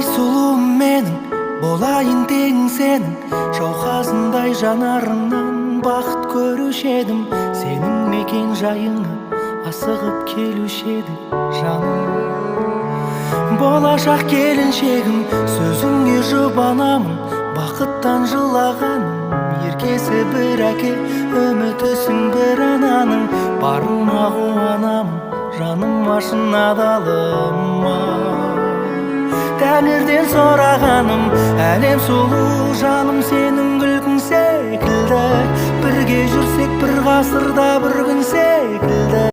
ай сұлуым менің, болайын тегің сенің, жауқазындай жанарыңнан бақыт көруші едім. Сенің мекен жайыңа асығып келуші едім жаным. Болашақ келіншегім, сөзіңе жұбанамын, бақыттан жылағаным. Еркесі бір әке, үмітісің бір ананың, барыма қуанамын, жаным ашын адалыма. Тәңірден сұрағаным, әлем сұлу жаным, сенің күлкің секілді. Бірге жүрсек бір ғасырда бір күн секілді.